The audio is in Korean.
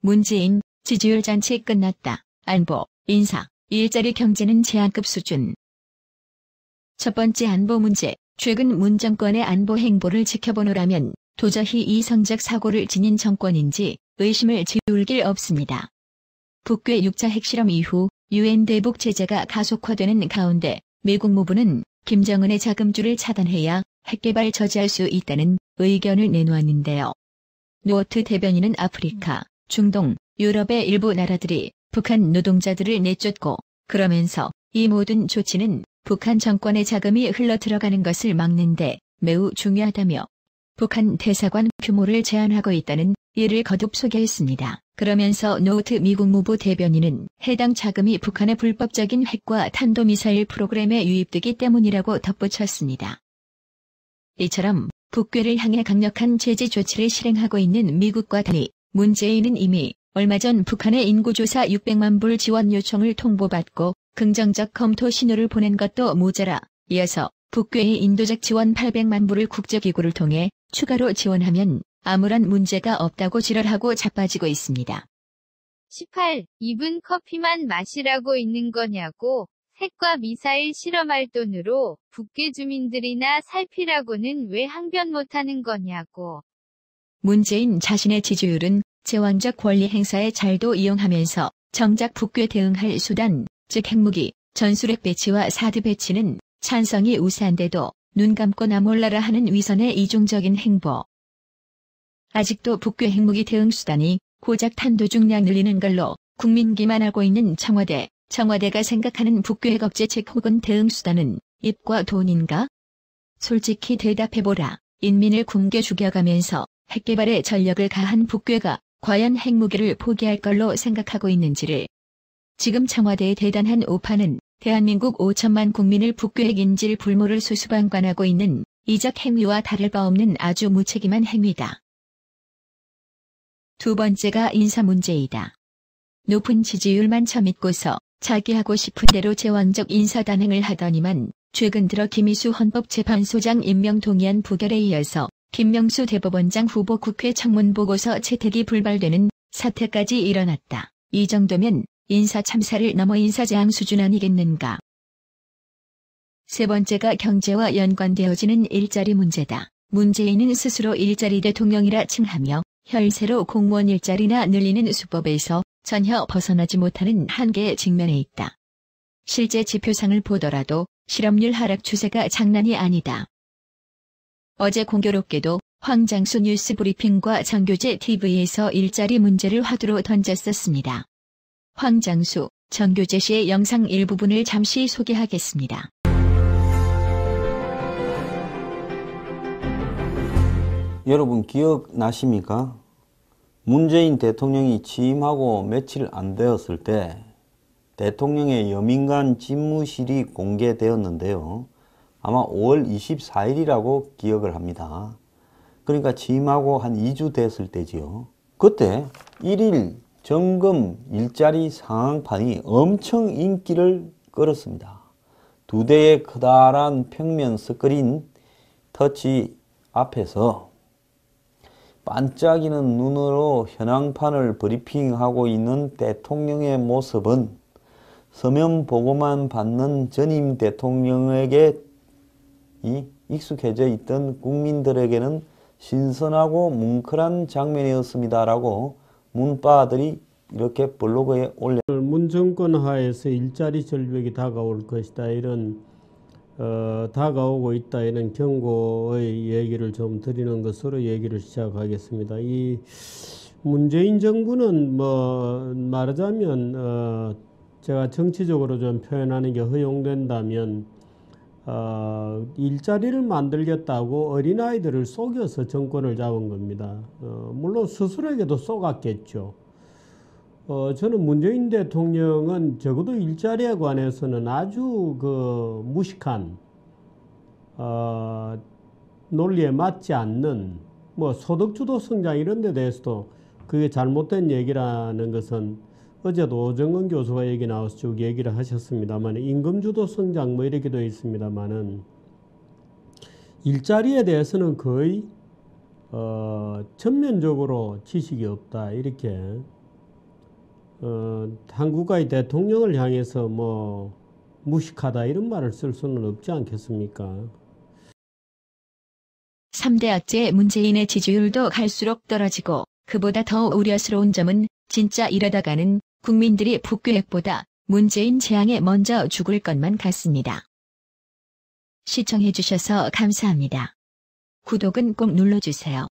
문재인 지지율 잔치 끝났다. 안보, 인사, 일자리 경제는 제한급 수준. 첫 번째 안보 문제. 최근 문 정권의 안보 행보를 지켜보노라면 도저히 이성적 사고를 지닌 정권인지 의심을 지울 길 없습니다. 북괴 6차 핵실험 이후 유엔 대북 제재가 가속화되는 가운데 미국 무부는 김정은의 자금줄을 차단해야 핵개발 저지할 수 있다는 의견을 내놓았는데요. 노어트 대변인은 아프리카, 중동, 유럽의 일부 나라들이 북한 노동자들을 내쫓고 그러면서 이 모든 조치는 북한 정권의 자금이 흘러들어가는 것을 막는데 매우 중요하다며 북한 대사관 규모를 제한하고 있다는 이를 거듭 소개했습니다. 그러면서 노어트 미국 무부 대변인은 해당 자금이 북한의 불법적인 핵과 탄도미사일 프로그램에 유입되기 때문이라고 덧붙였습니다. 이처럼 북괴를 향해 강력한 제재 조치를 실행하고 있는 미국과 달리 문재인은 이미 얼마 전 북한의 인구조사 600만 불 지원 요청을 통보받고 긍정적 검토 신호를 보낸 것도 모자라 이어서 북괴의 인도적 지원 800만 불을 국제기구를 통해 추가로 지원하면 아무런 문제가 없다고 지랄하고 자빠지고 있습니다. 18. 입은 커피만 마시라고 있는 거냐고. 핵과 미사일 실험할 돈으로 북괴 주민들이나 살피라고는 왜 항변 못하는 거냐고. 문재인 자신의 지지율은 제왕적 권리 행사에 잘도 이용하면서 정작 북괴 대응할 수단, 즉 핵무기, 전술핵 배치와 사드 배치는 찬성이 우세한데도 눈 감고 나 몰라라 하는 위선의 이중적인 행보. 아직도 북괴 핵무기 대응 수단이 고작 탄도 중량 늘리는 걸로 국민 기만하고 있는 청와대가 생각하는 북괴 핵 억제책 혹은 대응 수단은 입과 돈인가? 솔직히 대답해보라. 인민을 굶겨 죽여가면서 핵개발에 전력을 가한 북괴가 과연 핵무기를 포기할 걸로 생각하고 있는지를. 지금 청와대의 대단한 오판은 대한민국 5천만 국민을 북괴 핵 인질 불모를 수수방관하고 있는 이적 행위와 다를 바 없는 아주 무책임한 행위다. 두 번째가 인사 문제이다. 높은 지지율만 처믿고서 자기 하고 싶은 대로 제왕적 인사 단행을 하더니만 최근 들어 김희수 헌법재판소장 임명 동의안 부결에 이어서 김명수 대법원장 후보 국회 청문보고서 채택이 불발되는 사태까지 일어났다. 이 정도면 인사 참사를 넘어 인사재앙 수준 아니겠는가. 세 번째가 경제와 연관되어지는 일자리 문제다. 문재인은 스스로 일자리 대통령이라 칭하며 혈세로 공무원 일자리나 늘리는 수법에서 전혀 벗어나지 못하는 한계에 직면해 있다. 실제 지표상을 보더라도 실업률 하락 추세가 장난이 아니다. 어제 공교롭게도 황장수 뉴스 브리핑과 정교재 TV에서 일자리 문제를 화두로 던졌었습니다. 황장수, 정교재 씨의 영상 일부분을 잠시 소개하겠습니다. 여러분 기억나십니까? 문재인 대통령이 취임하고 며칠 안 되었을 때 대통령의 여민간 집무실이 공개되었는데요. 아마 5월 24일이라고 기억을 합니다. 그러니까 취임하고 한 2주 됐을 때지요. 그때 1일 점검 일자리 상황판이 엄청 인기를 끌었습니다. 두 대의 커다란 평면 스크린 터치 앞에서 반짝이는 눈으로 현황판을 브리핑하고 있는 대통령의 모습은 서면 보고만 받는 전임 대통령에게 익숙해져 있던 국민들에게는 신선하고 뭉클한 장면이었습니다라고 문바들이 이렇게 블로그에 올렸습니다. 문 정권 하에서 일자리 절벽이 다가올 것이다, 이런 다가오고 있다, 이런 경고의 얘기를 좀 드리는 것으로 얘기를 시작하겠습니다. 이 문재인 정부는 말하자면 제가 정치적으로 좀 표현하는 게 허용된다면 일자리를 만들겠다고 어린아이들을 속여서 정권을 잡은 겁니다. 물론 스스로에게도 속았겠죠. 저는 문재인 대통령은 적어도 일자리에 관해서는 아주 무식한 논리에 맞지 않는 소득주도 성장 이런 데 대해서도 그게 잘못된 얘기라는 것은 어제도 오정근 교수가 얘기 나와서 쭉 얘기를 하셨습니다만 임금주도 성장 이렇게 되어 있습니다만은 일자리에 대해서는 거의 전면적으로 지식이 없다, 이렇게 한 국가의 대통령을 향해서 뭐 무식하다 이런 말을 쓸 수는 없지 않겠습니까? 3대 악재 문재인의 지지율도 갈수록 떨어지고 그보다 더 우려스러운 점은 진짜 이러다가는 국민들이 북계획보다 문재인 재앙에 먼저 죽을 것만 같습니다. 시청해주셔서 감사합니다. 구독은 꼭 눌러주세요.